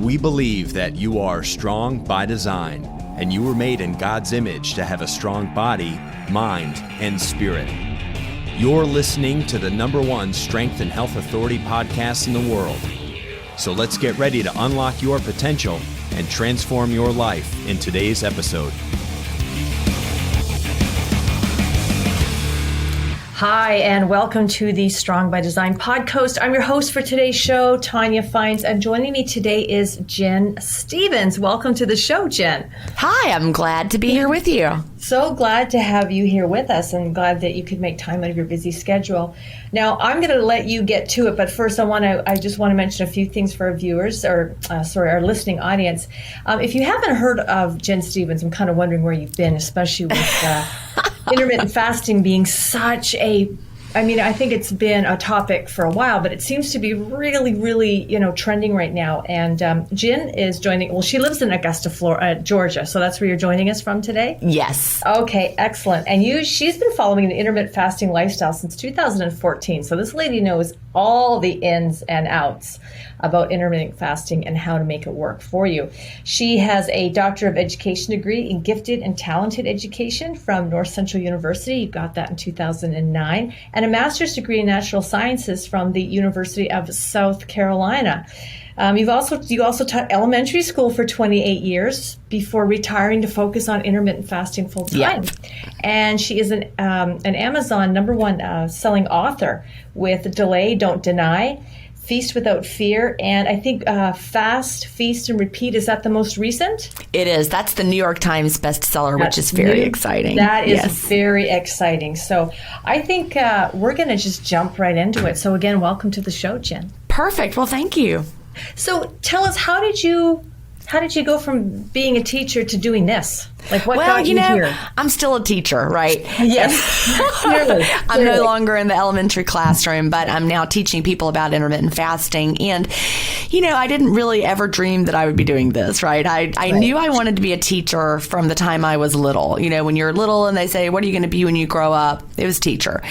We believe that you are strong by design, and you were made in God's image to have a strong body, mind, and spirit. You're listening to the #1 Strength and Health Authority podcast in the world. So let's get ready to unlock your potential and transform your life in today's episode. Hi, and welcome to the Strong by Design podcast. I'm your host for today's show, Tonya Fines, and joining me today is Jen Stevens. Welcome to the show, Jen. Hi, I'm glad to be here with you. So glad to have you here with us, and glad that you could make time out of your busy schedule. Now, I'm going to let you get to it, but first I just want to mention a few things for our viewers, our listening audience. If you haven't heard of Jen Stevens, I'm kind of wondering where you've been, especially with intermittent fasting being such I think it's been a topic for a while, but it seems to be really, trending right now. And Jen is joining. Well, she lives in Augusta, Georgia, so that's where you're joining us from today? Yes. Okay, excellent. And she's been following the intermittent fasting lifestyle since 2014. So this lady knows all the ins and outs about intermittent fasting and how to make it work for you. She has a Doctor of Education degree in Gifted and Talented Education from North Central University. You got that in 2009. And a master's degree in Natural Sciences from the University of South Carolina. You also taught elementary school for 28 years before retiring to focus on intermittent fasting full time. Yeah. And she is an Amazon #1 selling author with Delay, Don't Deny, Feast Without Fear, and I think Fast, Feast, and Repeat. Is that the most recent? It is. That's the New York Times bestseller, which is very exciting. That is very exciting. So I think we're going to just jump right into it. So again, welcome to the show, Jen. Perfect. Well, thank you. So tell us, how did you go from being a teacher to doing this? Like, what got you here? I'm still a teacher, right? Yes, clearly. I'm no longer in the elementary classroom, but I'm now teaching people about intermittent fasting. And, I didn't really ever dream that I would be doing this, right? I knew I wanted to be a teacher from the time I was little. When you're little and they say, what are you going to be when you grow up? It was teacher.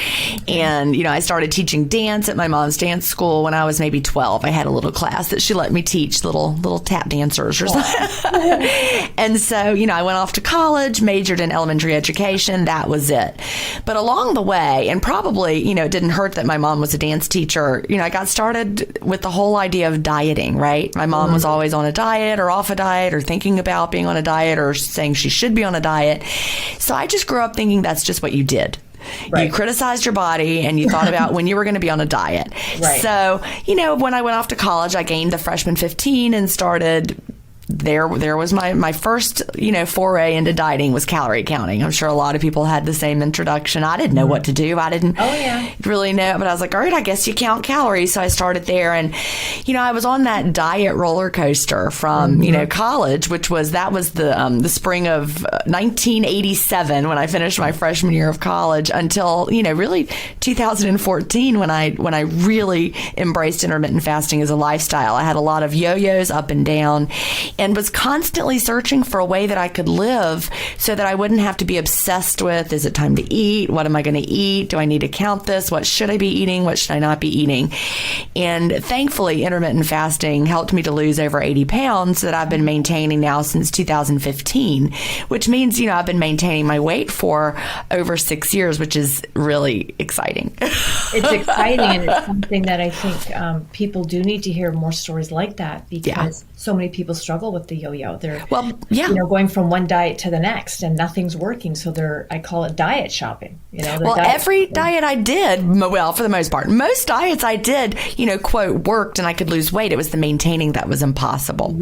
And, I started teaching dance at my mom's dance school when I was maybe 12. I had a little class that she let me teach, little tap dancers or something. And so, I went off to college, majored in elementary education. That was it. But along the way, and probably, it didn't hurt that my mom was a dance teacher. I got started with the whole idea of dieting, right? My mom was always on a diet or off a diet or thinking about being on a diet or saying she should be on a diet. So I just grew up thinking that's just what you did. Right. You criticized your body and you thought about when you were going to be on a diet. Right. So, when I went off to college, I gained the freshman 15 and started. There was my first, foray into dieting was calorie counting. I'm sure a lot of people had the same introduction. I didn't know what to do. I didn't really know, but I was like, all right, I guess you count calories. So I started there. And, I was on that diet roller coaster from, college, that was the spring of 1987 when I finished my freshman year of college until, really 2014 when I really embraced intermittent fasting as a lifestyle. I had a lot of yo-yos up and down, and was constantly searching for a way that I could live so that I wouldn't have to be obsessed with, is it time to eat? What am I going to eat? Do I need to count this? What should I be eating? What should I not be eating? And thankfully, intermittent fasting helped me to lose over 80 pounds that I've been maintaining now since 2015, which means, I've been maintaining my weight for over 6 years, which is really exciting. It's exciting, and it's something that I think people do need to hear more stories like that, because so many people struggle with the yo-yo. They're going from one diet to the next and nothing's working. So I call it diet shopping. Every diet I did, for the most part, most diets I did, quote, worked and I could lose weight. It was the maintaining that was impossible.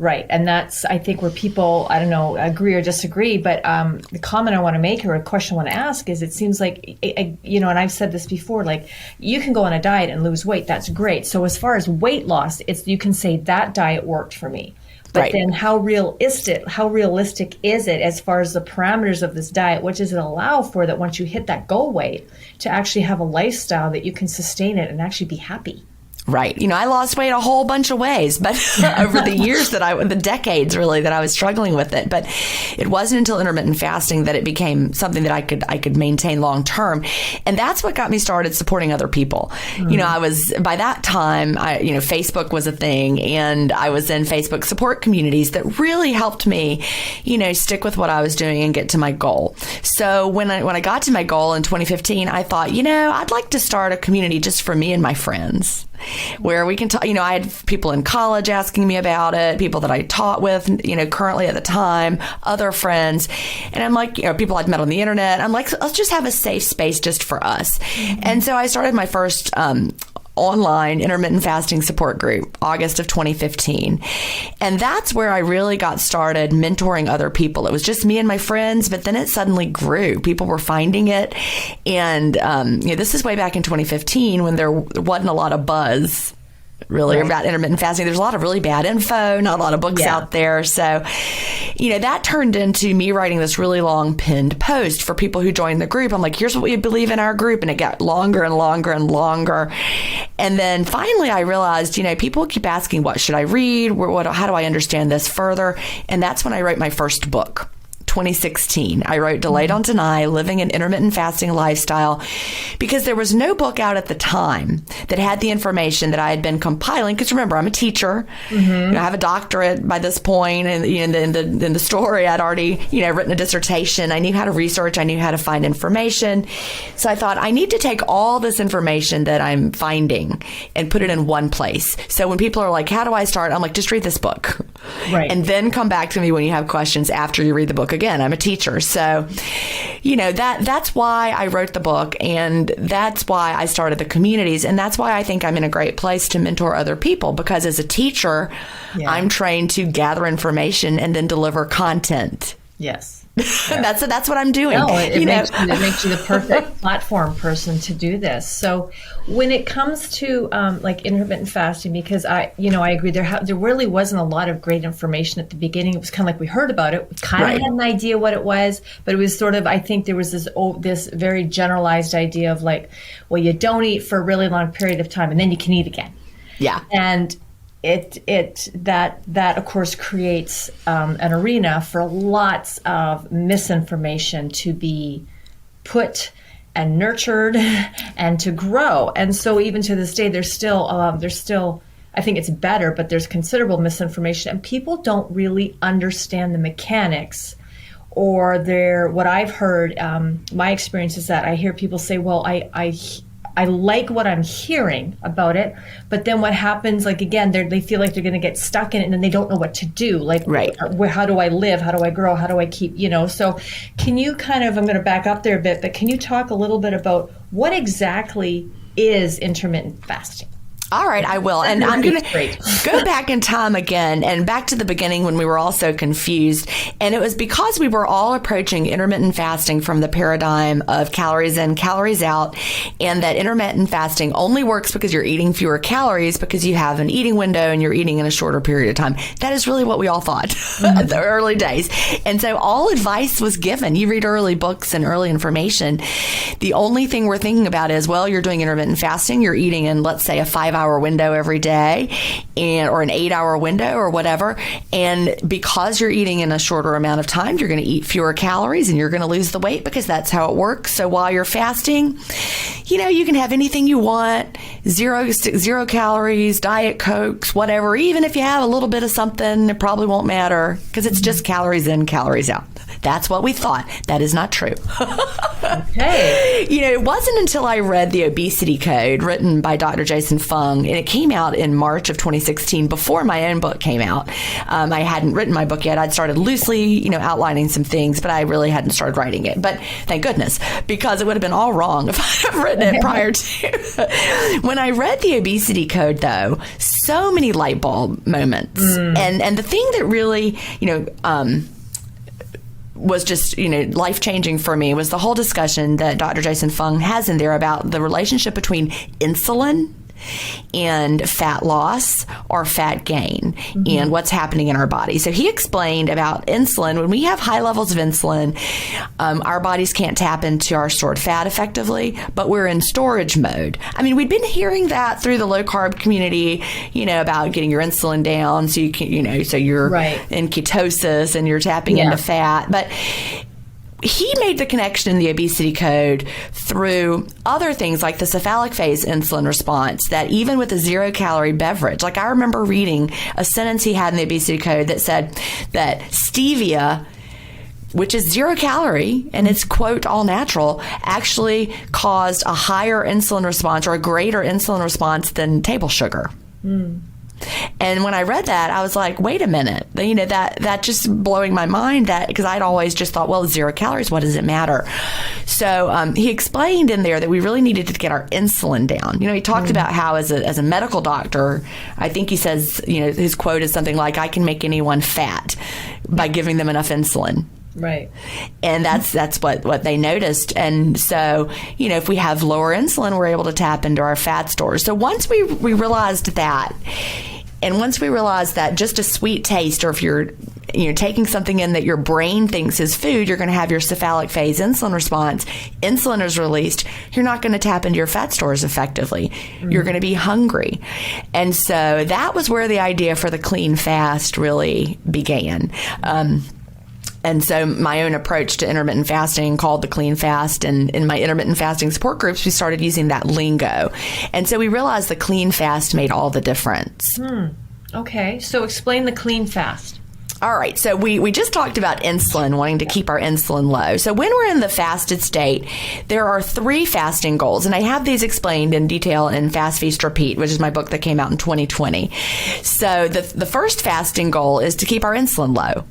Right. And that's, I think, where people, I don't know, agree or disagree. But the comment I want to make, or a question I want to ask, is it seems like, and I've said this before, like, you can go on a diet and lose weight. That's great. So as far as weight loss, you can say that diet worked for me. But then how realistic is it as far as the parameters of this diet? What does it allow for that once you hit that goal weight to actually have a lifestyle that you can sustain it and actually be happy? Right. I lost weight a whole bunch of ways, but over the years the decades really that I was struggling with it. But it wasn't until intermittent fasting that it became something that I could maintain long term. And that's what got me started supporting other people. I was, by that time, Facebook was a thing, and I was in Facebook support communities that really helped me, stick with what I was doing and get to my goal. So when I got to my goal in 2015, I thought, I'd like to start a community just for me and my friends, where we can talk. I had people in college asking me about it, people that I taught with, currently at the time, other friends. And I'm like, people I'd met on the internet. I'm like, let's just have a safe space just for us. Mm-hmm. And so I started my first online intermittent fasting support group, August of 2015. And that's where I really got started mentoring other people. It was just me and my friends, but then it suddenly grew. People were finding it. And, this is way back in 2015 when there wasn't a lot of buzz really about intermittent fasting. There's a lot of really bad info, not a lot of books out there. So, that turned into me writing this really long pinned post for people who joined the group. I'm like, here's what we believe in our group. And it got longer and longer and longer. And then finally I realized, people keep asking, what should I read? How do I understand this further? And that's when I wrote my first book. 2016. I wrote Delayed on Deny, Living an Intermittent Fasting Lifestyle, because there was no book out at the time that had the information that I had been compiling. Because remember, I'm a teacher. Mm-hmm. I have a doctorate by this point, and in the story, I'd already written a dissertation. I knew how to research. I knew how to find information. So I thought I need to take all this information that I'm finding and put it in one place. So when people are like, "How do I start?" I'm like, "Just read this book, right? And then come back to me when you have questions after you read the book." Again, I'm a teacher. So, that's why I wrote the book, and that's why I started the communities. And that's why I think I'm in a great place to mentor other people, because as a teacher, I'm trained to gather information and then deliver content. Yes. That's what I'm doing. No, it makes you the perfect platform person to do this. So when it comes to like intermittent fasting, because I agree, there really wasn't a lot of great information at the beginning. It was kind of like we heard about it, we kind of had an idea what it was, but it was sort of, I think there was this very generalized idea of like, well, you don't eat for a really long period of time and then you can eat again. Yeah. And that of course creates an arena for lots of misinformation to be put and nurtured and to grow. And so even to this day, there's still I think it's better, but there's considerable misinformation, and people don't really understand the mechanics. Or what I've heard, my experience is that I hear people say, well, I like what I'm hearing about it, but then what happens, like, again, they feel like they're going to get stuck in it, and then they don't know what to do. Like, how do I live? How do I grow? How do I keep, So can you I'm going to back up there a bit, but can you talk a little bit about what exactly is intermittent fasting? All right, I will. And I'm going to go back in time again and back to the beginning when we were all so confused. And it was because we were all approaching intermittent fasting from the paradigm of calories in, calories out, and that intermittent fasting only works because you're eating fewer calories because you have an eating window and you're eating in a shorter period of time. That is really what we all thought in the early days. And so all advice was given. You read early books and early information. The only thing we're thinking about is, well, you're doing intermittent fasting. You're eating in, let's say, a 5-hour window every day, or an 8-hour window or whatever. And because you're eating in a shorter amount of time, you're going to eat fewer calories and you're going to lose the weight because that's how it works. So while you're fasting, you can have anything you want, zero calories, Diet Cokes, whatever. Even if you have a little bit of something, it probably won't matter because it's just calories in, calories out. That's what we thought. That is not true. Okay. It wasn't until I read The Obesity Code, written by Dr. Jason Fung, and it came out in March of 2016, before my own book came out. I hadn't written my book yet. I'd started loosely, outlining some things, but I really hadn't started writing it. But thank goodness, because it would have been all wrong if I had written it prior to. When I read The Obesity Code, though, so many light bulb moments. And the thing that really, was just, life-changing for me was the whole discussion that Dr. Jason Fung has in there about the relationship between insulin and fat loss or fat gain and what's happening in our body. So he explained about insulin. When we have high levels of insulin, our bodies can't tap into our stored fat effectively, but we're in storage mode. I mean, we'd been hearing that through the low carb community, about getting your insulin down so you can, so you're in ketosis and you're tapping into fat. But he made the connection in the obesity code through other things like the cephalic phase insulin response, that even with a 0-calorie beverage, like I remember reading a sentence he had in the obesity code that said that stevia, which is 0 calorie and it's, quote, all natural, actually caused a higher insulin response or a greater insulin response than table sugar. And when I read that, I was like, wait a minute, that just blowing my mind, that because I'd always just thought, well, 0 calories, what does it matter? So he explained in there that we really needed to get our insulin down. He talked about how as a medical doctor, I think he says, his quote is something like, I can make anyone fat by giving them enough insulin. Right. And that's what they noticed. And so, if we have lower insulin, we're able to tap into our fat stores. So once we realized that, and once we realized that just a sweet taste, or if you're taking something in that your brain thinks is food, you're going to have your cephalic phase insulin response. Insulin is released. You're not going to tap into your fat stores effectively. You're going to be hungry. And so that was where the idea for the clean fast really began. And so my own approach to intermittent fasting, called the clean fast, and in my intermittent fasting support groups, we started using that lingo. And so we realized the clean fast made all the difference. Okay, so explain the clean fast. All right, so we just talked about insulin, wanting to keep our insulin low. So when we're in the fasted state, there are 3 fasting goals, and I have these explained in detail in Fast, Feast, Repeat, which is my book that came out in 2020. So the first fasting goal is to keep our insulin low,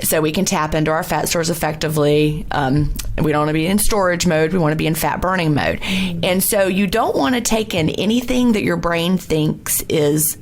so we can tap into our fat stores effectively. We don't want to be in storage mode. We want to be in fat burning mode. And so you don't want to take in anything that your brain thinks is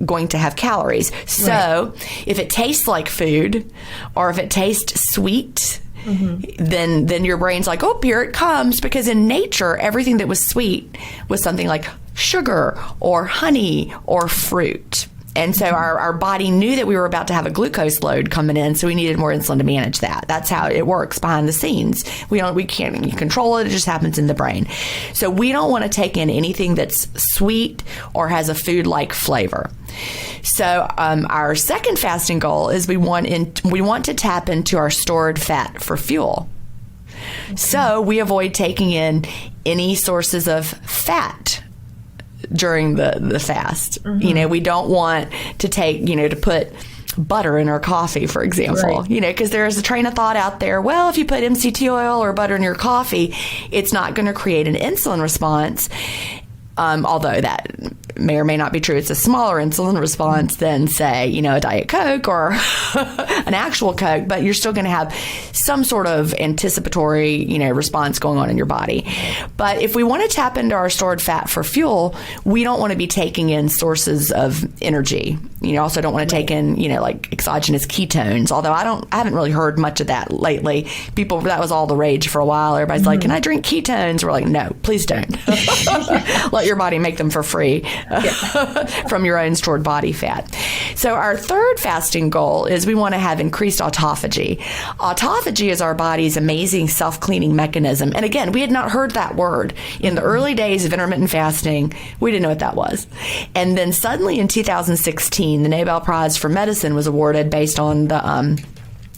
going to have calories. So if it tastes like food, or if it tastes sweet, then your brain's like, oh, here it comes. Because in nature, everything that was sweet was something like sugar or honey or fruit. And so our body knew that we were about to have a glucose load coming in, so we needed more insulin to manage that. That's how it works behind the scenes. We can't control it. It just happens in the brain. So we don't want to take in anything that's sweet or has a food-like flavor. So our second fasting goal is we want to tap into our stored fat for fuel. So we avoid taking in any sources of fat during the fast. We don't want to take, to put butter in our coffee, for example, because there's a train of thought out there, well, if you put MCT oil or butter in your coffee, it's not going to create an insulin response. Although that may or may not be true. It's a smaller insulin response than, say, a Diet Coke or an actual Coke, but you're still going to have some sort of anticipatory, response going on in your body. But if we want to tap into our stored fat for fuel, we don't want to be taking in sources of energy. Also don't want to take in, like exogenous ketones, although I haven't really heard much of that lately. That was all the rage for a while. Everybody's like, can I drink ketones? We're like, no, please don't. Let your body make them for free from your own stored body fat. So our third fasting goal is we want to have increased autophagy. Autophagy is our body's amazing self-cleaning mechanism. And again, we had not heard that word. In the early days of intermittent fasting, we didn't know what that was. And then suddenly in 2016, the Nobel Prize for Medicine was awarded based on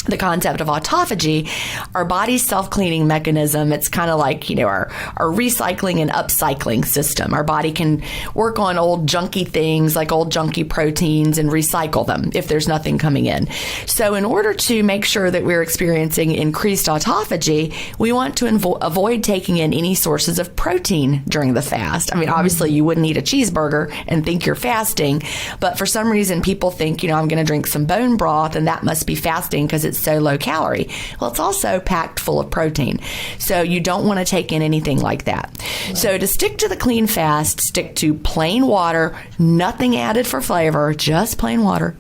the concept of autophagy, our body's self-cleaning mechanism. It's kind of like, our recycling and upcycling system. Our body can work on old junky things like old junky proteins and recycle them if there's nothing coming in. So in order to make sure that we're experiencing increased autophagy, we want to avoid taking in any sources of protein during the fast. I mean, obviously you wouldn't eat a cheeseburger and think you're fasting, but for some reason people think, I'm going to drink some bone broth and that must be fasting because it's so low calorie? Well, it's also packed full of protein. So you don't want to take in anything like that. Right. So to stick to the clean fast, stick to plain water, nothing added for flavor, just plain water,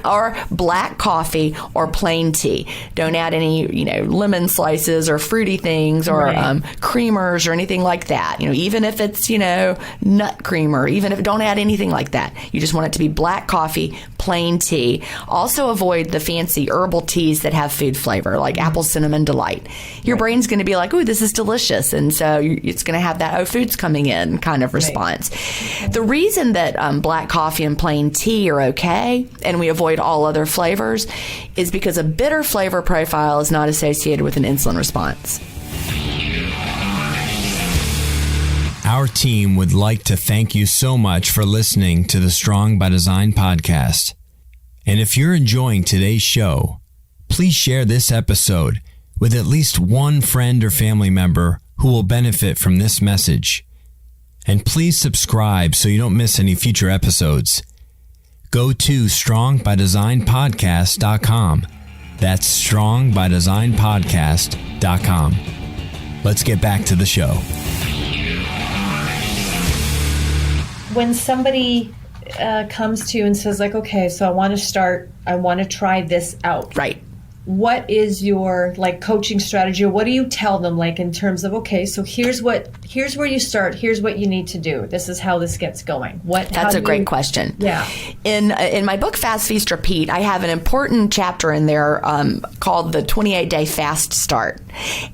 or black coffee or plain tea. Don't add any, lemon slices or fruity things or creamers or anything like that. Even if it's, nut creamer, even if don't add anything like that. You just want it to be black coffee, plain tea. Also avoid the fancy herbal teas that have food flavor, like apple cinnamon delight. Your brain's going to be like, ooh, this is delicious. And so it's going to have that, oh, food's coming in kind of response. Right. The reason that black coffee and plain tea are okay, and we avoid all other flavors, is because a bitter flavor profile is not associated with an insulin response. Our team would like to thank you so much for listening to the Strong by Design podcast. And if you're enjoying today's show, please share this episode with at least one friend or family member who will benefit from this message. And please subscribe so you don't miss any future episodes. Go to strongbydesignpodcast.com. That's strongbydesignpodcast.com. Let's get back to the show. When somebody comes to you and says, like, okay, so I want to try this out. Right. What is your coaching strategy, or what do you tell them in terms of, okay, so here's where you start, here's what you need to do, this is how this gets going? That's a great question. Yeah. In my book Fast, Feast, Repeat, I have an important chapter in there called the 28-day fast start,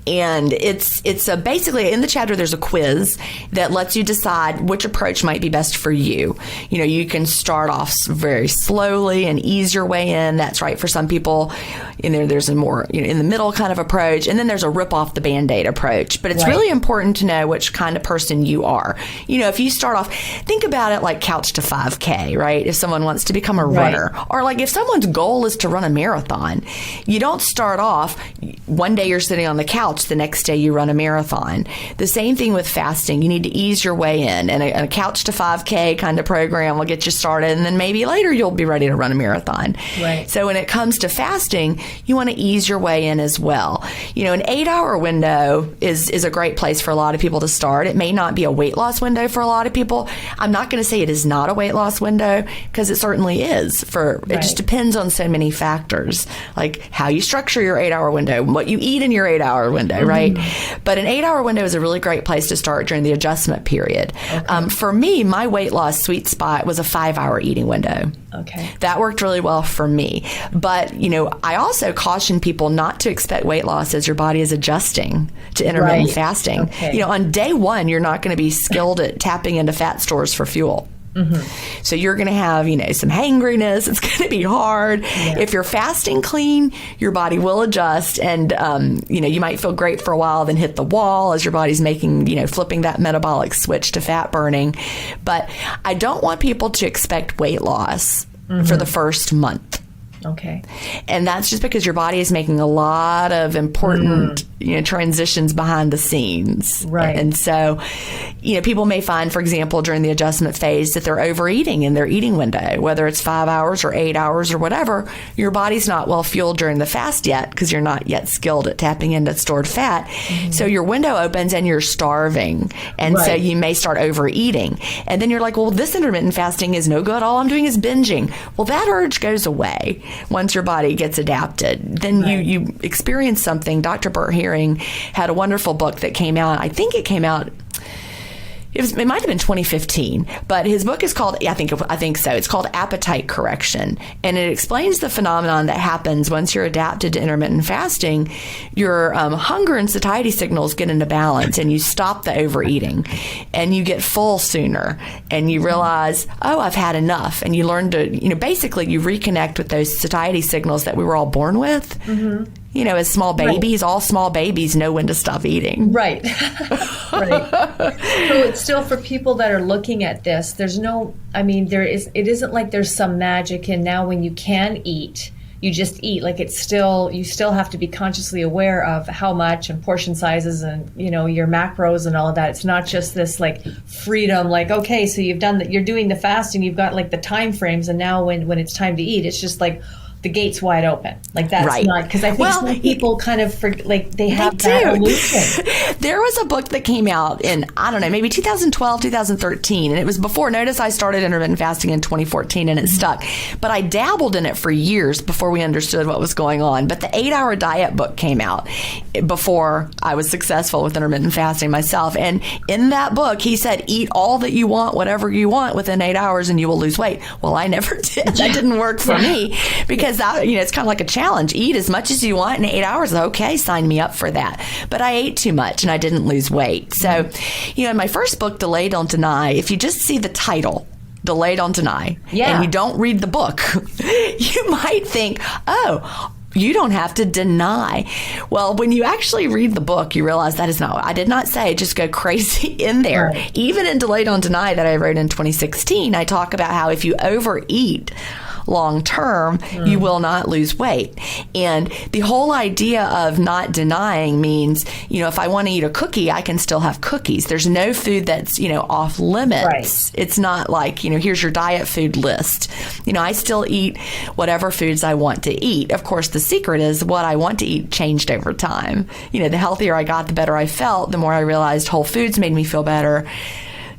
and it's basically in the chapter there's a quiz that lets you decide which approach might be best for you. You can start off very slowly and ease your way in. That's right for some people. There's a more in the middle kind of approach, and then there's a rip off the Band-Aid approach. But it's really important to know which kind of person you are. If you start off, think about it like couch to 5K, right? If someone wants to become a runner, or if someone's goal is to run a marathon, you don't start off one day you're sitting on the couch, the next day you run a marathon. The same thing with fasting. You need to ease your way in, and a couch to 5K kind of program will get you started, and then maybe later you'll be ready to run a marathon. Right. So when it comes to fasting, you want to ease your way in as well. An 8-hour window is a great place for a lot of people to start. It may not be a weight loss window for a lot of people. I'm not going to say it is not a weight loss window, because it certainly is. It just depends on so many factors, like how you structure your 8-hour window, what you eat in your 8-hour window, right? But an 8-hour window is a really great place to start during the adjustment period. Okay. For me, my weight loss sweet spot was a 5-hour eating window. Okay. That worked really well for me. But, I also caution people not to expect weight loss as your body is adjusting to intermittent fasting. Okay. On day one, you're not going to be skilled at tapping into fat stores for fuel. So you're going to have, some hangriness. It's going to be hard. Yeah. If you're fasting clean, your body will adjust, and, you might feel great for a while, then hit the wall as your body's making, flipping that metabolic switch to fat burning. But I don't want people to expect weight loss for the first month. Okay. And that's just because your body is making a lot of important, transitions behind the scenes. Right. And so, people may find, for example, during the adjustment phase that they're overeating in their eating window, whether it's 5 hours or 8 hours or whatever. Your body's not well fueled during the fast yet, because you're not yet skilled at tapping into stored fat. So your window opens and you're starving. And so you may start overeating. And then you're like, well, this intermittent fasting is no good. All I'm doing is binging. Well, that urge goes away once your body gets adapted. Then you experience something. Dr. Burt Herring had a wonderful book that came out. I think it came out, it might have been 2015, but his book is called, I think so. It's called Appetite Correction. And it explains the phenomenon that happens once you're adapted to intermittent fasting. Your hunger and satiety signals get into balance, and you stop the overeating, and you get full sooner, and you realize, oh, I've had enough. And you learn to, basically you reconnect with those satiety signals that we were all born with. As small babies, all small babies know when to stop eating. Right. Right. So it's still, for people that are looking at this, it isn't like there's some magic in now when you can eat, you just eat. You still have to be consciously aware of how much and portion sizes and, your macros and all of that. It's not just this freedom, okay, so you've done that, you're doing the fasting, you've got the time frames, and now when it's time to eat, it's just the gate's wide open. Like that's Right. not, because I think some people kind of they have They that do. illusion. There was a book that came out in, I don't know, maybe 2012, 2013, and it was before. Notice I started intermittent fasting in 2014 and it stuck. But I dabbled in it for years before we understood what was going on. But the 8-Hour Diet book came out before I was successful with intermittent fasting myself. And in that book, he said, eat all that you want, whatever you want within 8 hours and you will lose weight. Well, I never did. That didn't work for me because it's kind of like a challenge. Eat as much as you want in 8 hours. Okay, sign me up for that. But I ate too much and I didn't lose weight. So, in my first book, Delay Don't Deny, if you just see the title, Delay Don't Deny, and you don't read the book, you might think, oh, you don't have to deny. Well, when you actually read the book, you realize that is not, I did not say just go crazy in there. Right. Even in Delay Don't Deny that I wrote in 2016, I talk about how if you overeat long term, you will not lose weight. And the whole idea of not denying means, if I want to eat a cookie, I can still have cookies. There's no food that's, off limits. Right. It's not like, here's your diet food list. I still eat whatever foods I want to eat. Of course, the secret is what I want to eat changed over time. The healthier I got, the better I felt, the more I realized whole foods made me feel better.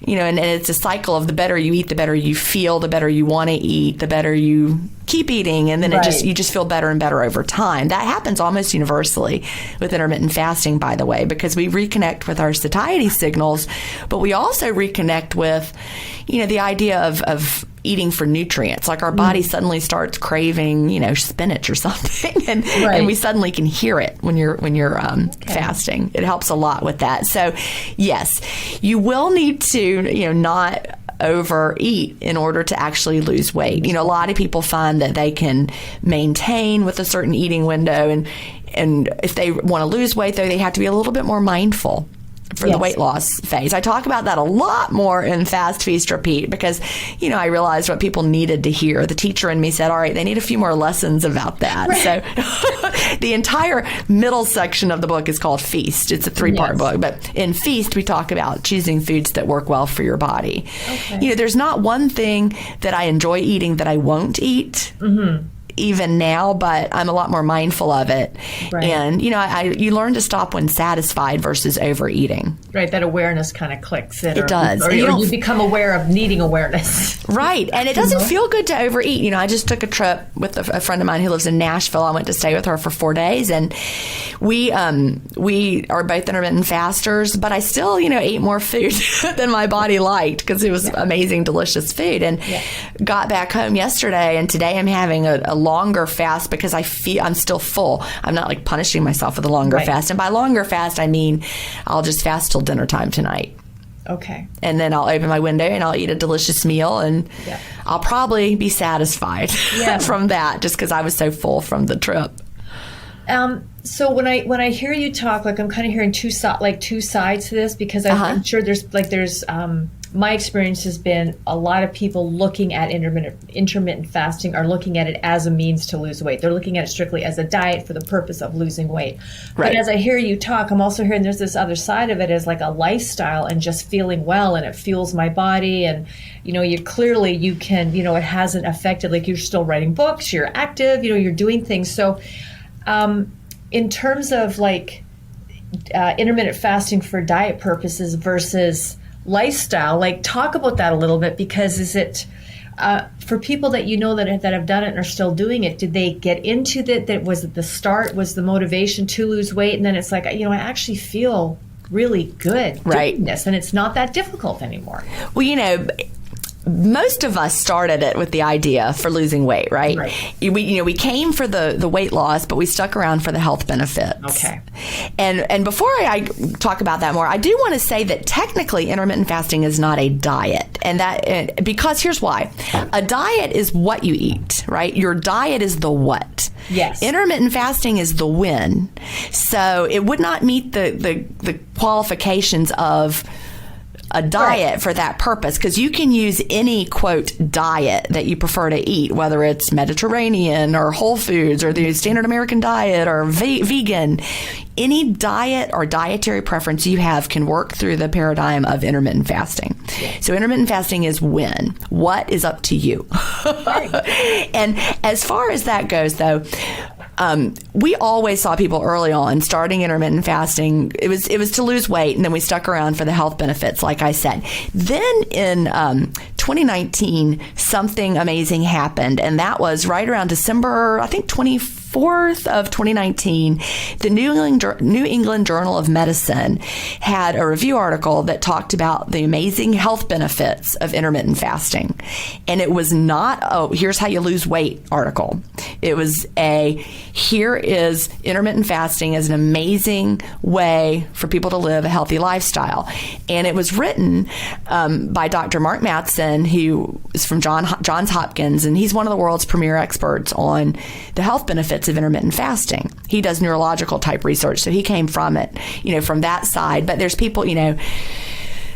And it's a cycle of the better you eat, the better you feel, the better you want to eat, the better you keep eating, and then you just feel better and better over time. That happens almost universally with intermittent fasting, by the way, because we reconnect with our satiety signals, but we also reconnect with, the idea of eating for nutrients. Like our body suddenly starts craving, spinach or something, and we suddenly can hear it when you're fasting. It helps a lot with that. So, yes, you will need to, not overeat in order to actually lose weight. A lot of people find that they can maintain with a certain eating window, and if they want to lose weight, though, they have to be a little bit more mindful for the weight loss phase. I talk about that a lot more in Fast, Feast, Repeat because, I realized what people needed to hear. The teacher in me said, all right, they need a few more lessons about that. So the entire middle section of the book is called Feast. It's a 3-part book. But in Feast, we talk about choosing foods that work well for your body. Okay. There's not one thing that I enjoy eating that I won't eat. Even now, but I'm a lot more mindful of it. Right. And, you learn to stop when satisfied versus overeating. Right, that awareness kind of clicks in. It does. Or you become aware of needing awareness. Right, and it doesn't feel good to overeat. I just took a trip with a friend of mine who lives in Nashville. I went to stay with her for 4 days, and we are both intermittent fasters, but I still, ate more food than my body liked because it was amazing, delicious food. And got back home yesterday, and today I'm having a longer fast because I feel I'm still full. I'm not like punishing myself with a longer fast. And by longer fast, I mean I'll just fast till dinner time tonight. Okay. And then I'll open my window and I'll eat a delicious meal, and I'll probably be satisfied from that just because I was so full from the trip. So when I hear you talk, like I'm kind of hearing two sides to this because I'm sure there's my experience has been a lot of people looking at intermittent fasting are looking at it as a means to lose weight. They're looking at it strictly as a diet for the purpose of losing weight. Right. But as I hear you talk, I'm also hearing there's this other side of it as like a lifestyle and just feeling well, and it fuels my body, and you can it hasn't affected, like you're still writing books, you're active, you're doing things. So in terms of like intermittent fasting for diet purposes versus lifestyle, like talk about that a little bit, because is it for people that that have done it and are still doing it, did they get into that was it the start, was the motivation to lose weight, and then it's like I actually feel really good doing this, and it's not that difficult anymore? Well, most of us started it with the idea for losing weight, right? We came for the weight loss, but we stuck around for the health benefits. Okay. And before I talk about that more, I do want to say that technically intermittent fasting is not a diet, and that because here's why: a diet is what you eat, right? Your diet is the what. Yes. Intermittent fasting is the when. So it would not meet the qualifications of a diet for that purpose, because you can use any, quote, diet that you prefer to eat, whether it's Mediterranean or Whole Foods or the standard American diet or vegan. Any diet or dietary preference you have can work through the paradigm of intermittent fasting. So intermittent fasting is when? What is up to you? And as far as that goes, though, we always saw people early on starting intermittent fasting. It was to lose weight, and then we stuck around for the health benefits, like I said. Then in 2019, something amazing happened, and that was right around December, I think 24th of 2019. The New England Journal of Medicine had a review article that talked about the amazing health benefits of intermittent fasting. And it was not a here's how you lose weight article. It was here is intermittent fasting as an amazing way for people to live a healthy lifestyle. And it was written by Dr. Mark Mattson, who is from Johns Hopkins, and he's one of the world's premier experts on the health benefits of intermittent fasting. He does neurological type research, so he came from it, from that side. But there's people,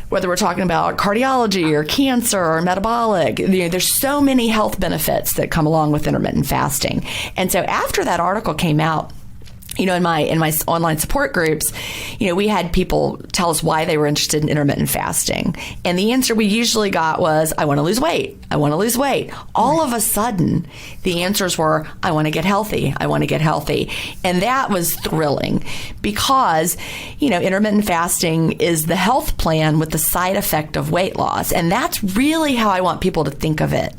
whether we're talking about cardiology or cancer or metabolic, there's so many health benefits that come along with intermittent fasting. And so after that article came out, in my online support groups, we had people tell us why they were interested in intermittent fasting. And the answer we usually got was, I want to lose weight. I want to lose weight. All of a sudden, the answers were, I want to get healthy. I want to get healthy. And that was thrilling because, intermittent fasting is the health plan with the side effect of weight loss. And that's really how I want people to think of it.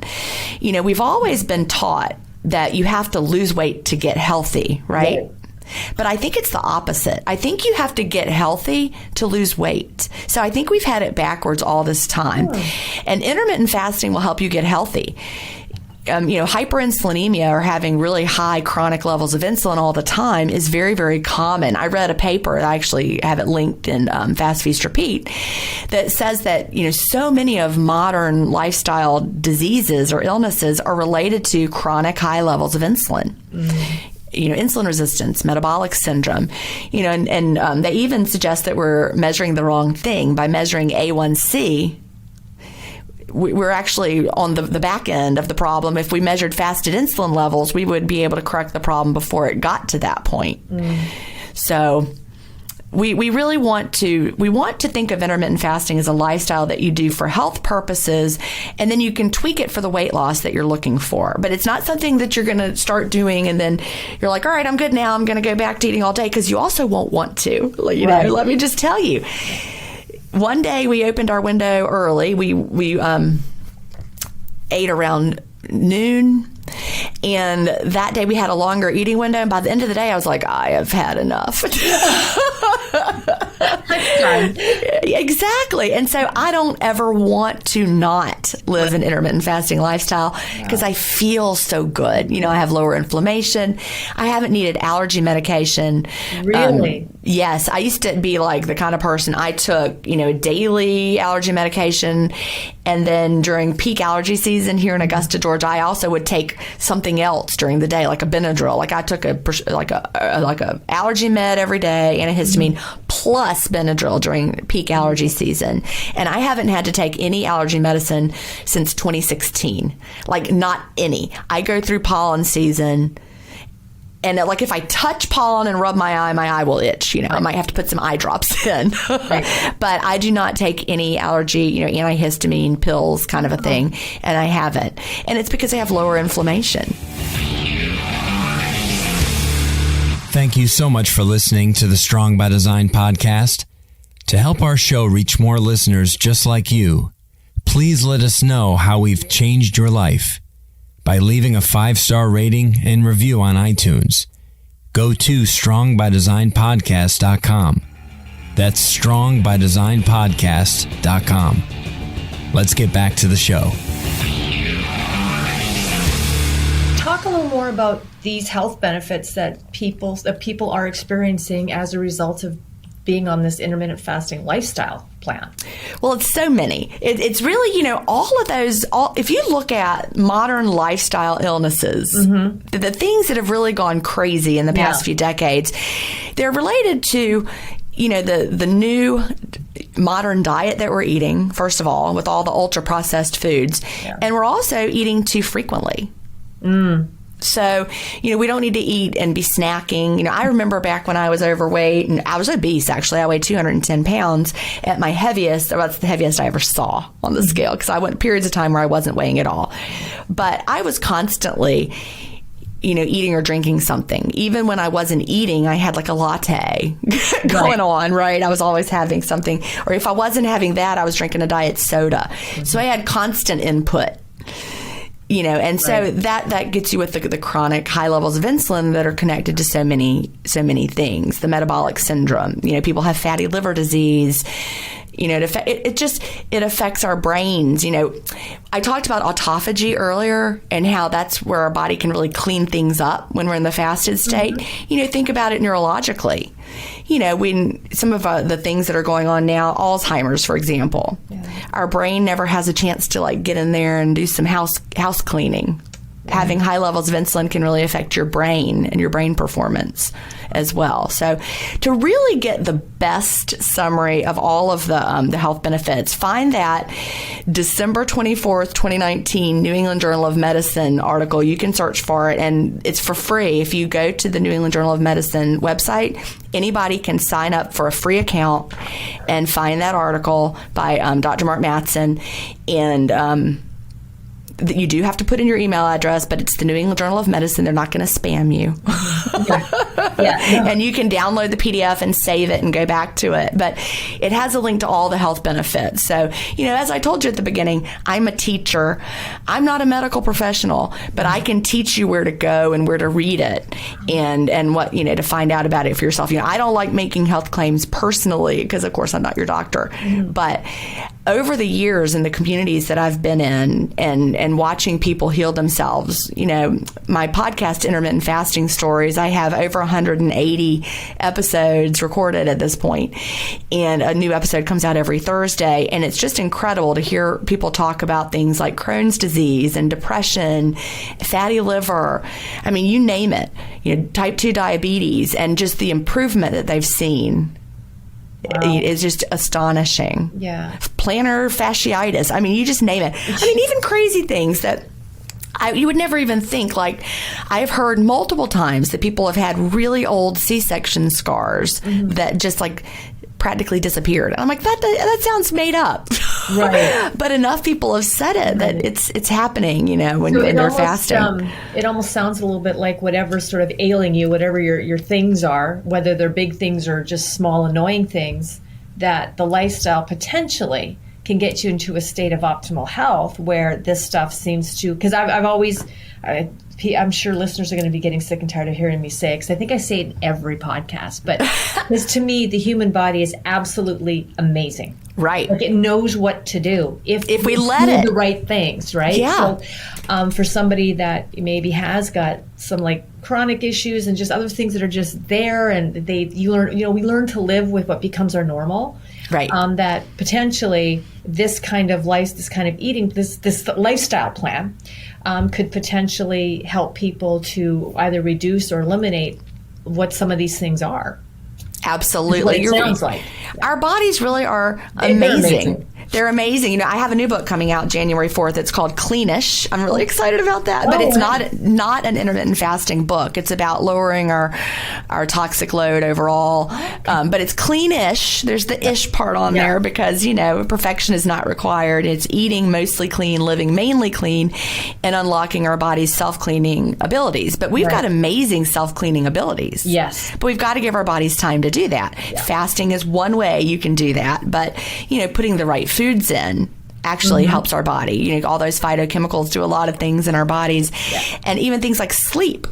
We've always been taught that you have to lose weight to get healthy, right? But I think it's the opposite. I think you have to get healthy to lose weight. So I think we've had it backwards all this time. And intermittent fasting will help you get healthy. Hyperinsulinemia, or having really high chronic levels of insulin all the time, is very, very common. I read a paper, I actually have it linked in Fast, Feast, Repeat, that says that, so many of modern lifestyle diseases or illnesses are related to chronic high levels of insulin. Insulin resistance, metabolic syndrome, and they even suggest that we're measuring the wrong thing. By measuring A1C, we're actually on the back end of the problem. If we measured fasted insulin levels, we would be able to correct the problem before it got to that point. So we really want to think of intermittent fasting as a lifestyle that you do for health purposes, and then you can tweak it for the weight loss that you're looking for. But it's not something that you're going to start doing and then you're like, all right, I'm good now, I'm going to go back to eating all day, because you also won't want to. Let me just tell you. One day we opened our window early. We ate around noon. And that day we had a longer eating window. And by the end of the day, I was like, I have had enough. Exactly. And so I don't ever want to not live an intermittent fasting lifestyle because I feel so good. I have lower inflammation. I haven't needed allergy medication. Really? Yes. I used to be like the kind of person, I took, daily allergy medication. And then during peak allergy season here in Augusta, Georgia, I also would take something else during the day, like a Benadryl. Like I took a allergy med every day and a histamine plus Benadryl during peak allergy season. And I haven't had to take any allergy medicine since 2016. Like not any. I go through pollen season. And like if I touch pollen and rub my eye will itch. I might have to put some eye drops in. But I do not take any allergy, antihistamine pills kind of a thing. And I haven't. And it's because I have lower inflammation. Thank you so much for listening to the Strong by Design podcast. To help our show reach more listeners just like you, please let us know how we've changed your life by leaving a 5-star rating and review on iTunes. Go to strongbydesignpodcast.com. That's strongbydesignpodcast.com. Let's get back to the show. Talk a little more about these health benefits that people are experiencing as a result of being on this intermittent fasting lifestyle plan. Well, it's so many. It's really, all of those, if you look at modern lifestyle illnesses, the things that have really gone crazy in the past few decades, they're related to the new modern diet that we're eating, first of all, with all the ultra processed foods, and we're also eating too frequently. So, we don't need to eat and be snacking. I remember back when I was overweight, and I was obese, actually. I weighed 210 pounds at my heaviest. That's the heaviest I ever saw on the scale, because I went periods of time where I wasn't weighing at all. But I was constantly, eating or drinking something. Even when I wasn't eating, I had like a latte going on, right? I was always having something. Or if I wasn't having that, I was drinking a diet soda. So I had constant input. And so that gets you with the chronic high levels of insulin that are connected to so many things. The metabolic syndrome, people have fatty liver disease. It affects our brains. I talked about autophagy earlier and how that's where our body can really clean things up when we're in the fasted state. Think about it neurologically. When some of the things that are going on now, Alzheimer's, for example, our brain never has a chance to get in there and do some house cleaning. Having high levels of insulin can really affect your brain and your brain performance as well. So to really get the best summary of all of the health benefits, find that December 24th, 2019 New England Journal of Medicine article. You can search for it, and it's for free. If you go to the New England Journal of Medicine website, anybody can sign up for a free account and find that article by Dr. Mark Mattson. And you do have to put in your email address, but it's the New England Journal of Medicine. They're not going to spam you. And you can download the PDF and save it and go back to it. But it has a link to all the health benefits. So, as I told you at the beginning, I'm a teacher. I'm not a medical professional, but I can teach you where to go and where to read it and what, to find out about it for yourself. I don't like making health claims personally because, of course, I'm not your doctor. But over the years in the communities that I've been in and watching people heal themselves, my podcast, Intermittent Fasting Stories, I have over 180 episodes recorded at this point, and a new episode comes out every Thursday. And it's just incredible to hear people talk about things like Crohn's disease and depression, fatty liver. I mean, you name it, type 2 diabetes, and just the improvement that they've seen. Wow. Is just astonishing. Yeah. Plantar fasciitis. I mean, you just name it. I mean, even crazy things that you would never even think. Like, I've heard multiple times that people have had really old C-section scars that just practically disappeared. And I'm like, that sounds made up. Right. But enough people have said it that it's happening, when they're fasting. It almost sounds a little bit like whatever's sort of ailing you, whatever your things are, whether they're big things or just small annoying things, that the lifestyle potentially can get you into a state of optimal health where this stuff seems to, because I'm sure listeners are going to be getting sick and tired of hearing me say it, because I think I say it in every podcast, but because to me, the human body is absolutely amazing. Right. It knows what to do if we let it do the right things, right? Yeah. So for somebody that maybe has got some chronic issues and just other things that are just there, and we learn to live with what becomes our normal. Right. That potentially this kind of life, this kind of eating, this lifestyle plan could potentially help people to either reduce or eliminate what some of these things are. Absolutely. It sounds like. Our bodies really are amazing. They're amazing. I have a new book coming out January 4th. It's called Cleanish. I'm really excited about that. But it's not an intermittent fasting book. It's about lowering our toxic load overall. But it's cleanish. There's the ish part on there because, perfection is not required. It's eating mostly clean, living mainly clean, and unlocking our body's self-cleaning abilities. But we've got amazing self-cleaning abilities. Yes. But we've got to give our bodies time to do that. Yeah. Fasting is one way you can do that. But, putting the right foods in actually helps our body. All those phytochemicals do a lot of things in our bodies, and even things like sleep.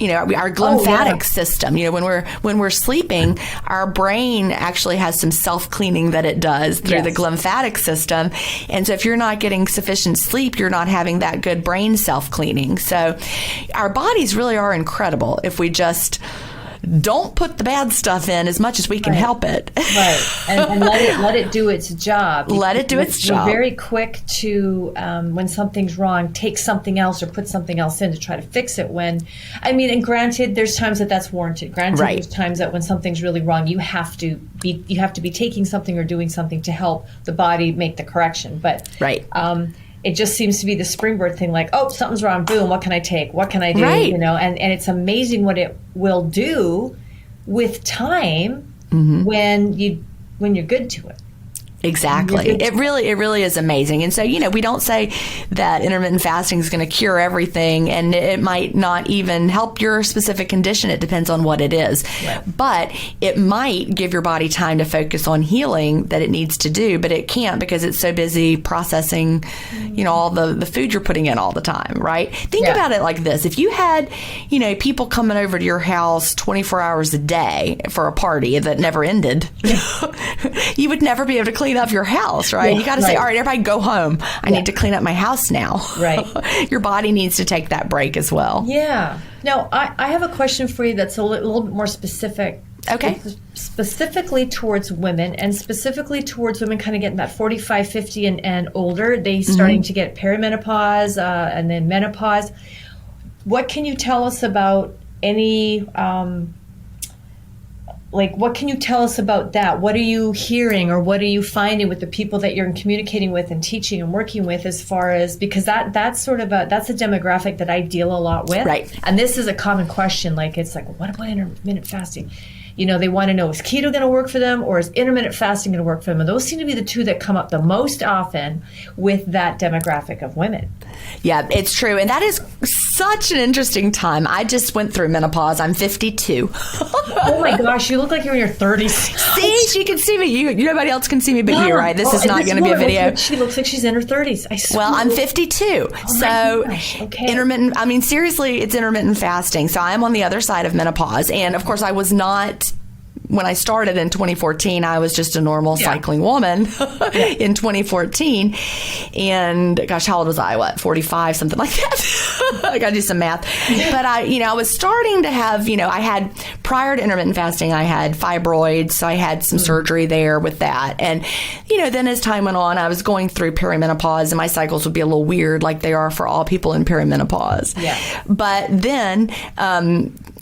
Our glymphatic system. When we're sleeping, our brain actually has some self-cleaning that it does through the glymphatic system. And so if you're not getting sufficient sleep, you're not having that good brain self-cleaning. So our bodies really are incredible if we just don't put the bad stuff in as much as we can help it. Right. And let it do its job. Let it do its job. We're very quick to, when something's wrong, take something else or put something else in to try to fix it and granted, there's times that's warranted. Granted, there's times that when something's really wrong, you have to be taking something or doing something to help the body make the correction. But it just seems to be the springboard thing, like, oh, something's wrong, boom, what can I take? What can I do? Right. And it's amazing what it will do with time when you're good to it. Exactly. It really is amazing. And so, we don't say that intermittent fasting is going to cure everything, and it might not even help your specific condition. It depends on what it is. Right. But it might give your body time to focus on healing that it needs to do, but it can't because it's so busy processing, all the food you're putting in all the time, right? Think about it like this. If you had, people coming over to your house 24 hours a day for a party that never ended, you would never be able to clean up your house, right? You got to say, all right, everybody go home. I need to clean up my house now. Right. Your body needs to take that break as well. Yeah. Now, I have a question for you that's a little bit more specific. Okay. Specifically towards women, and specifically towards women kind of getting about 45, 50 and older. They starting to get perimenopause and then menopause. What can you tell us about any... what can you tell us about that? What are you hearing or what are you finding with the people that you're communicating with and teaching and working with, as far as, because that's a demographic that I deal a lot with. Right. And this is a common question. It's like, what about intermittent fasting? They want to know, is keto going to work for them or is intermittent fasting going to work for them? And those seem to be the two that come up the most often with that demographic of women. Yeah, it's true. And that is such an interesting time. I just went through menopause. I'm 52. Oh my gosh, you look like you're in your 30s. See, you can see me. Nobody else can see me but you, right? This is not going to be a video. She looks like she's in her 30s. I swear. Well, I'm 52. Okay. Seriously, it's intermittent fasting. So I'm on the other side of menopause. And of course, I was not... When I started in 2014, I was just a normal cycling woman in 2014. And gosh, how old was I? 45, something like that. I got to do some math. But I was starting to have, I had, prior to intermittent fasting, I had fibroids. So I had some surgery there with that. And, then as time went on, I was going through perimenopause, and my cycles would be a little weird, like they are for all people in perimenopause. Yeah. But then,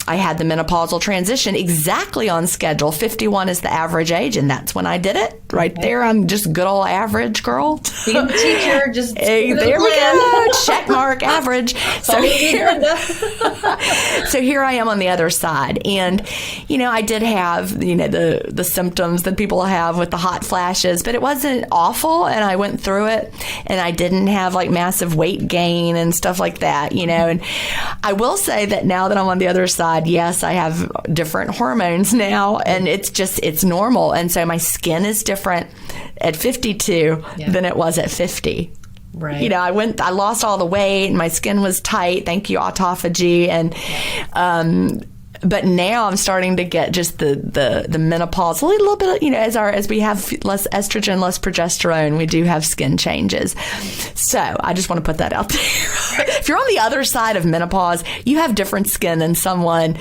I had the menopausal transition exactly on schedule. 51 is the average age, and that's when I did it. Right there, I'm just good old average girl. Being a teacher, just hey, there we go. Check mark, average. So here I am on the other side, and I did have the symptoms that people have with the hot flashes, but it wasn't awful, and I went through it, and I didn't have massive weight gain and stuff like that. And I will say that now that I'm on the other side. Yes, I have different hormones now, and it's normal. And so my skin is different at 52 than it was at 50. Right. I lost all the weight and my skin was tight. Thank you, autophagy. And, but now I'm starting to get just the menopause, a little bit, as we have less estrogen, less progesterone, we do have skin changes. So I just want to put that out there. If you're on the other side of menopause, you have different skin than someone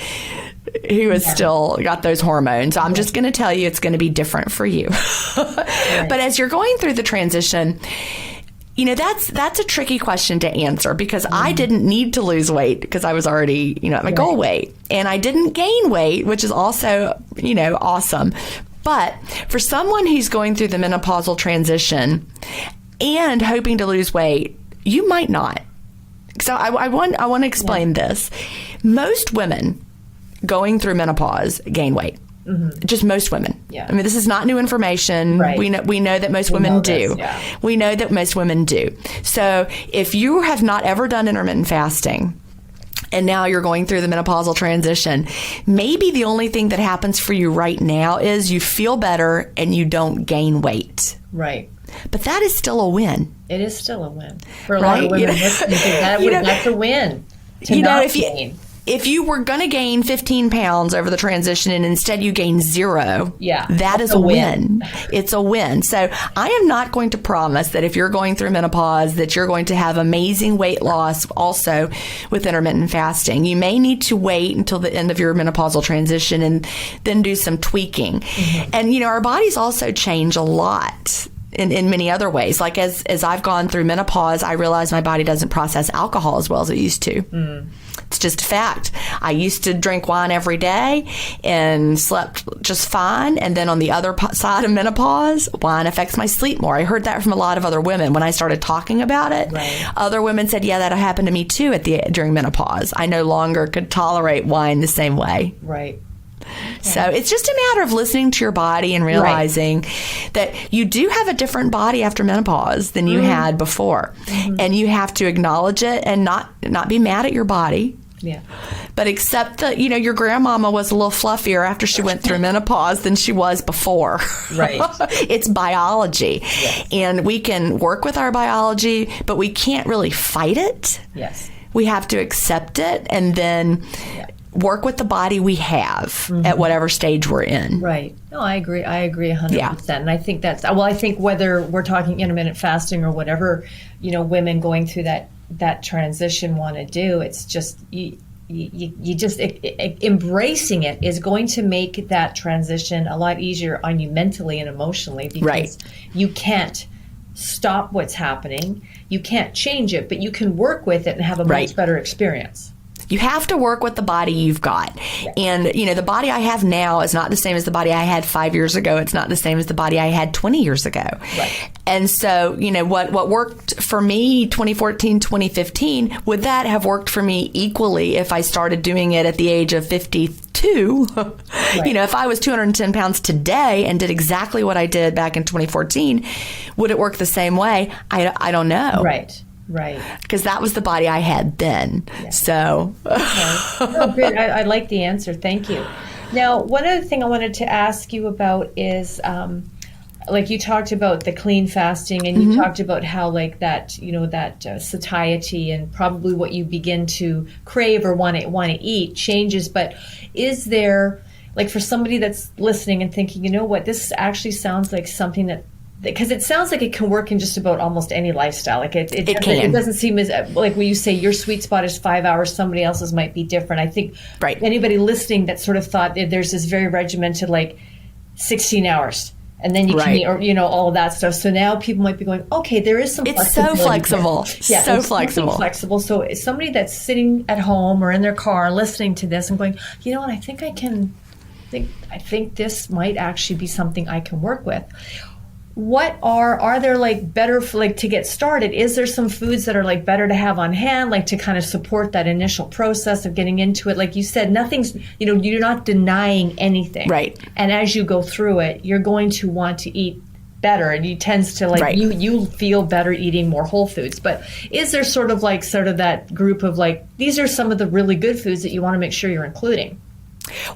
who has still got those hormones. So I'm just going to tell you it's going to be different for you. But as you're going through the transition, that's a tricky question to answer, because I didn't need to lose weight because I was already, at my goal weight. And I didn't gain weight, which is also, awesome. But for someone who's going through the menopausal transition and hoping to lose weight, you might not. So I want to explain this. Most women going through menopause gain weight. Mm-hmm. Just most women. Yeah. I mean, this is not new information. Right. We know that most women do. Yeah. We know that most women do. So if you have not ever done intermittent fasting, and now you're going through the menopausal transition, maybe the only thing that happens for you right now is you feel better and you don't gain weight. Right. But that is still a win. It is still a win. For a lot of women, that's a win. To not gain. if you were going to gain 15 pounds over the transition and instead you gain 0, that is a win. It's a win. So I am not going to promise that if you're going through menopause that you're going to have amazing weight loss also with intermittent fasting. You may need to wait until the end of your menopausal transition and then do some tweaking. And, our bodies also change a lot. In many other ways. Like as I've gone through menopause, I realized my body doesn't process alcohol as well as it used to. It's just a fact. I used to drink wine every day and slept just fine. And then on the other side of menopause, wine affects my sleep more. I heard that from a lot of other women when I started talking about it. Right. Other women said, yeah, that happened to me too during menopause. I no longer could tolerate wine the same way. Right. So it's just a matter of listening to your body and realizing that you do have a different body after menopause than you had before. And you have to acknowledge it and not be mad at your body. Yeah. But accept that, your grandmama was a little fluffier after she went through menopause than she was before. Right. It's biology. Yes. And we can work with our biology, but we can't really fight it. Yes. We have to accept it and then work with the body we have at whatever stage we're in. Right. No, I agree. I agree 100%. Yeah. And I think I think whether we're talking intermittent fasting or whatever, women going through that transition want to do, it's just you just embracing it is going to make that transition a lot easier on you mentally and emotionally, because you can't stop what's happening. You can't change it, but you can work with it and have a much better experience. You have to work with the body you've got. And, the body I have now is not the same as the body I had 5 years ago. It's not the same as the body I had 20 years ago. Right. And so, what worked for me 2014, 2015, would that have worked for me equally if I started doing it at the age of 52? If I was 210 pounds today and did exactly what I did back in 2014, would it work the same way? I don't know. Right. Right. Because that was the body I had then. Yeah. So. Oh, great. I like the answer. Thank you. Now, one other thing I wanted to ask you about is, like you talked about the clean fasting, and you talked about how that satiety and probably what you begin to crave or want to eat changes. But is there, like, for somebody that's listening and thinking, this actually sounds like something that, because it sounds like it can work in just about almost any lifestyle. Like it doesn't seem as like when you say your sweet spot is 5 hours, somebody else's might be different. I think anybody listening that sort of thought that there's this very regimented, like 16 hours, and then you can eat, or all of that stuff. So now people might be going, okay, there is some. It's so flexible. Yeah, so flexible. Flexible. So it's somebody that's sitting at home or in their car listening to this and going, what, I think I can. I think this might actually be something I can work with. What are there better for to get started? Is there some foods that are better to have on hand, to kind of support that initial process of getting into it? Like you said, nothing's, you're not denying anything. Right. And as you go through it, you're going to want to eat better, and it tends to you feel better eating more whole foods. But is there sort of that group of these are some of the really good foods that you want to make sure you're including?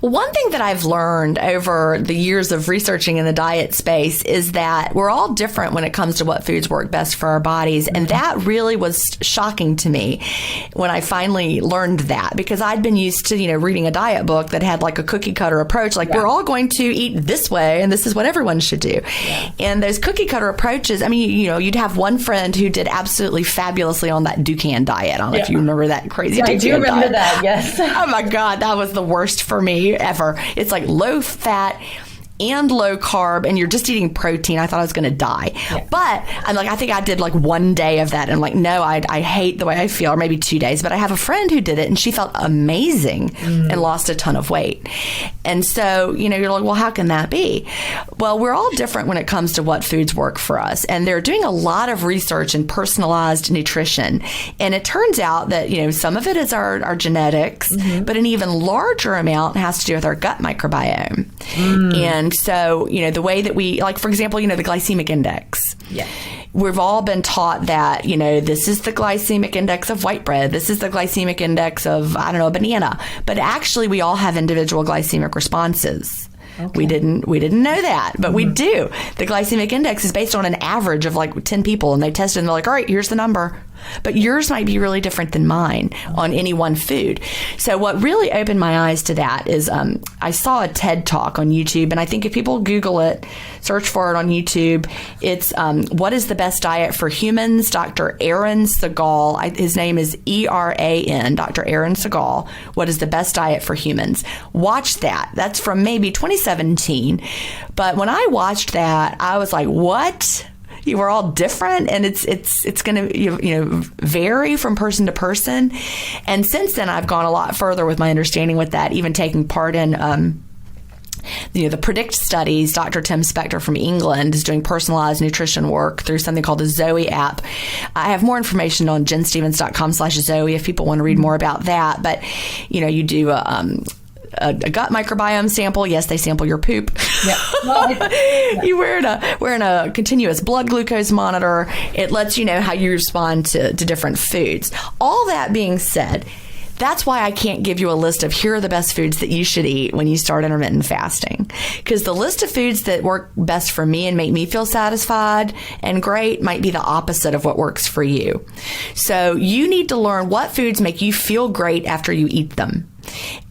Well, one thing that I've learned over the years of researching in the diet space is that we're all different when it comes to what foods work best for our bodies. And that really was shocking to me when I finally learned that, because I'd been used to, reading a diet book that had a cookie cutter approach, we're all going to eat this way and this is what everyone should do. Yeah. And those cookie cutter approaches, you'd have one friend who did absolutely fabulously on that Dukan diet. I don't know if you remember that crazy Dukan diet. I do remember that, yes. Oh my God, that was the worst for me ever. It's low fat and low carb, and you're just eating protein. I thought I was going to die. Yeah. But I think I did 1 day of that, and no, I hate the way I feel, or maybe 2 days. But I have a friend who did it, and she felt amazing and lost a ton of weight. And so, you're well, how can that be? Well, we're all different when it comes to what foods work for us. And they're doing a lot of research in personalized nutrition. And it turns out that, some of it is our genetics, but an even larger amount has to do with our gut microbiome. And so, the way that we, for example, the glycemic index. Yeah. We've all been taught that, this is the glycemic index of white bread. This is the glycemic index of, a banana. But actually, we all have individual glycemic responses. Okay. We didn't know that, but we do. The glycemic index is based on an average of 10 people, and they tested and they're all right, here's the number. but yours might be really different than mine on any one food. So what really opened my eyes to that is I saw a TED Talk on YouTube, and I think if people Google it, search for it on YouTube, it's What is the Best Diet for Humans? Dr. Aaron Segal, his name is ERAN, Dr. Aaron Segal, What is the Best Diet for Humans? Watch that. That's from maybe 2017. But when I watched that, I was like, what? You were all different, and it's going to vary from person to person. And since then, I've gone a lot further with my understanding with that, even taking part in the PREDICT studies. Dr. Tim Spector from England is doing personalized nutrition work through something called the Zoe app. I have more information on jenstevens.com/Zoe if people want to read more about that. But you do a gut microbiome sample. Yes, they sample your poop. Yeah. Well, You wearing a continuous blood glucose monitor. It lets you know how you respond to different foods. All that being said, that's why I can't give you a list of here are the best foods that you should eat when you start intermittent fasting. Because the list of foods that work best for me and make me feel satisfied and great might be the opposite of what works for you. So you need to learn what foods make you feel great after you eat them.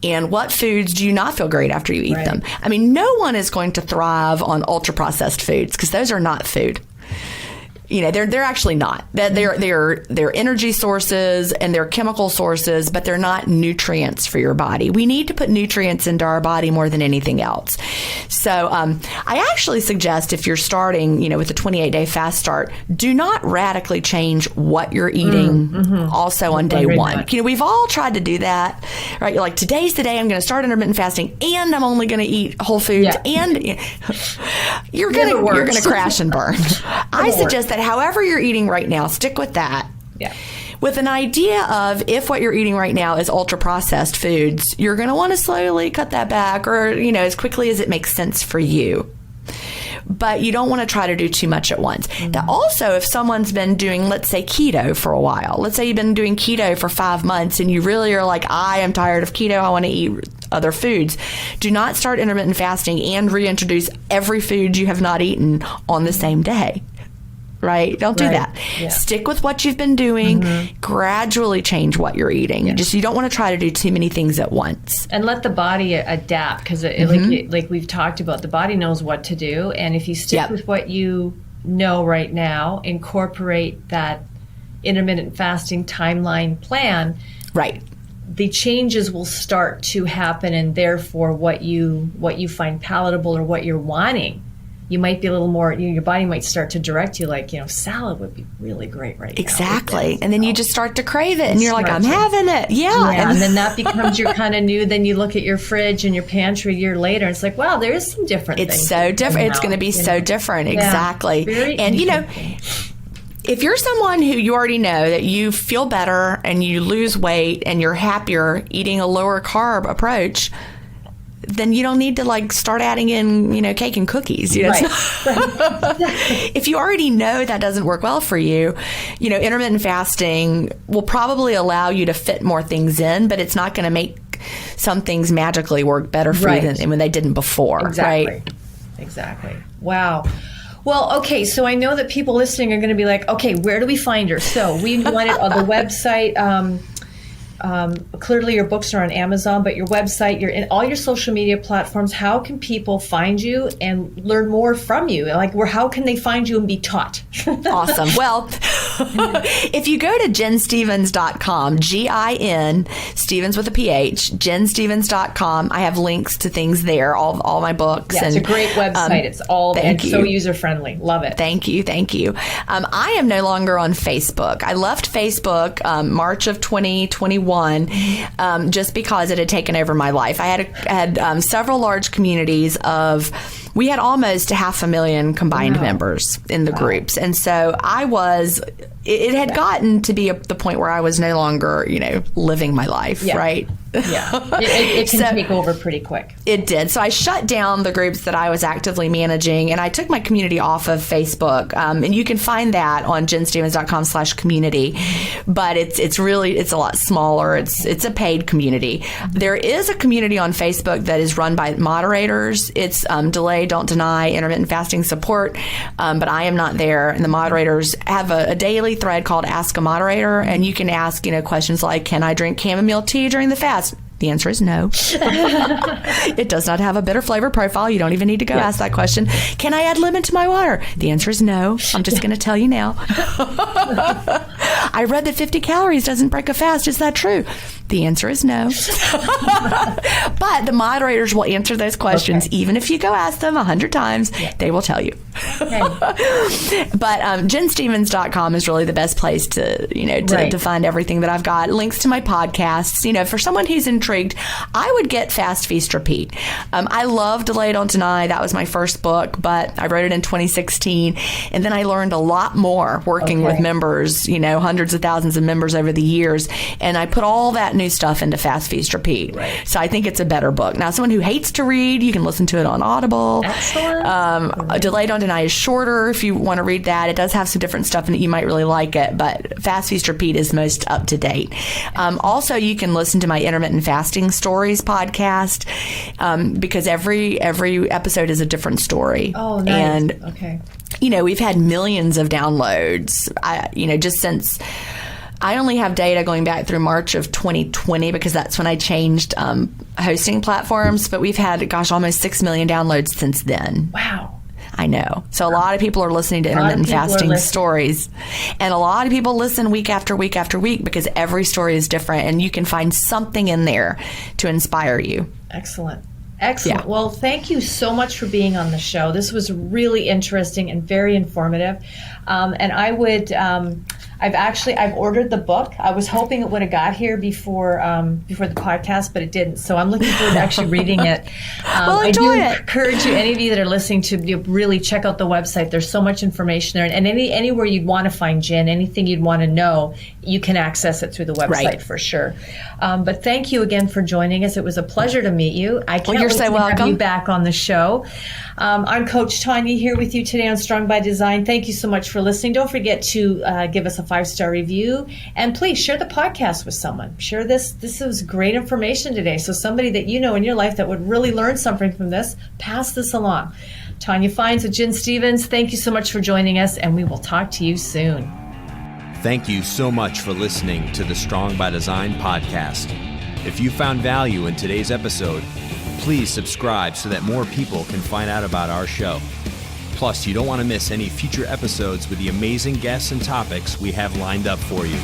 And what foods do you not feel great after you eat them? I mean, no one is going to thrive on ultra-processed foods because those are not food. They're actually not. They're energy sources and they're chemical sources, but they're not nutrients for your body. We need to put nutrients into our body more than anything else. So I actually suggest if you're starting, with a 28-day fast start, do not radically change what you're eating also on day one. We've all tried to do that, right? You're like, today's the day I'm going to start intermittent fasting and I'm only going to eat whole foods and you're going to crash and burn. I suggest that however you're eating right now, stick with that. Yeah. With an idea of if what you're eating right now is ultra-processed foods, you're going to want to slowly cut that back or, as quickly as it makes sense for you. But you don't want to try to do too much at once. Now, also, if someone's been doing, let's say, keto for a while, let's say you've been doing keto for 5 months and you really are like, I am tired of keto, I want to eat other foods. Do not start intermittent fasting and reintroduce every food you have not eaten on the same day. Right? Don't do that. Yeah. Stick with what you've been doing. Gradually change what you're eating. Yeah. You don't want to try to do too many things at once. And let the body adapt because, like we've talked about, the body knows what to do. And if you stick with what you know right now, incorporate that intermittent fasting timeline plan. Right. The changes will start to happen, and therefore, what you find palatable or what you're wanting. You might be a little more, your body might start to direct you like, salad would be really great right now. Exactly. And then you just start to crave it and you're like, I'm having it. Yeah. And then that becomes your kind of new, then you look at your fridge and your pantry a year later and it's like, wow, there is some different things. It's so different. It's going to be so different. Yeah. Exactly. And if you're someone who you already know that you feel better and you lose weight and you're happier eating a lower carb approach, then you don't need to start adding in, cake and cookies. Right. If you already know that doesn't work well for you, intermittent fasting will probably allow you to fit more things in, but it's not going to make some things magically work better for you than when they didn't before. Exactly. Right? Exactly. Wow. Well, okay, so I know that people listening are going to be like, okay, where do we find her? So we wanted on the website. Clearly your books are on Amazon, but your website, you're in all your social media platforms. How can people find you and learn more from you? How can they find you and be taught? Awesome. Well, if you go to jenstevens.com, G-I-N, Stevens with a P-H, jenstevens.com, I have links to things there, all my books. Yeah, it's a great website. It's all so user-friendly. Love it. Thank you. I am no longer on Facebook. I left Facebook March of 2021. Just because it had taken over my life. I had several large communities we had almost 500,000 combined members in the groups. And so it had gotten to be the point where I was no longer, living my life, right? Yeah. It can take over pretty quick. It did. So I shut down the groups that I was actively managing and I took my community off of Facebook. And you can find that on jenstevens.com/community. But it's a lot smaller. It's a paid community. There is a community on Facebook that is run by moderators. It's Delay Delay, Don't Deny intermittent fasting support, but I am not there. And the moderators have a daily thread called Ask a Moderator, and you can ask, questions like, can I drink chamomile tea during the fast? The answer is no. It does not have a bitter flavor profile. You don't even need to go ask that question. Can I add lemon to my water? The answer is no. I'm just going to tell you now. I read that 50 calories doesn't break a fast. Is that true? The answer is no. But the moderators will answer those questions. Even if you go ask them 100 times, they will tell you. Okay. But jenstevens.com is really the best place to, to find everything that I've got. Links to my podcasts. For someone who's intrigued, I would get Fast, Feast, Repeat. I love Delay, Don't Deny. That was my first book, but I wrote it in 2016. And then I learned a lot more working with members, hundreds of thousands of members over the years. And I put all that new stuff into Fast, Feast, Repeat. Right. So I think it's a better book. Now, someone who hates to read, you can listen to it on Audible. Excellent. Delay, Don't Deny is shorter if you want to read that. It does have some different stuff in it. You might really like it, but Fast, Feast, Repeat is most up to date. Also, you can listen to my Intermittent Fasting Stories podcast because every episode is a different story. Oh, nice. And, we've had millions of downloads, just since... I only have data going back through March of 2020 because that's when I changed hosting platforms. But we've had, almost 6 million downloads since then. Wow. I know. So a lot of people are listening to intermittent fasting stories. And a lot of people listen week after week after week because every story is different. And you can find something in there to inspire you. Excellent. Excellent. Yeah. Well, thank you so much for being on the show. This was really interesting and very informative. And I would... I've ordered the book. I was hoping it would have got here before the podcast, but it didn't. So I'm looking forward to actually reading it. I do encourage you, any of you that are listening, to really check out the website. There's so much information there, and anywhere you'd want to find Jen, anything you'd want to know, you can access it through the website for sure. But thank you again for joining us. It was a pleasure to meet you. I can't wait to have you back on the show. I'm Coach Tonya here with you today on Strong by Design. Thank you so much for listening. Don't forget to give us a 5-star review, and please share the podcast with someone. Share this. This was great information today. So somebody that you know in your life that would really learn something from this, pass this along. Tonya Fines with Jen Stevens. Thank you so much for joining us, and we will talk to you soon. Thank you so much for listening to the Strong by Design podcast. If you found value in today's episode, please subscribe so that more people can find out about our show. Plus, you don't want to miss any future episodes with the amazing guests and topics we have lined up for you.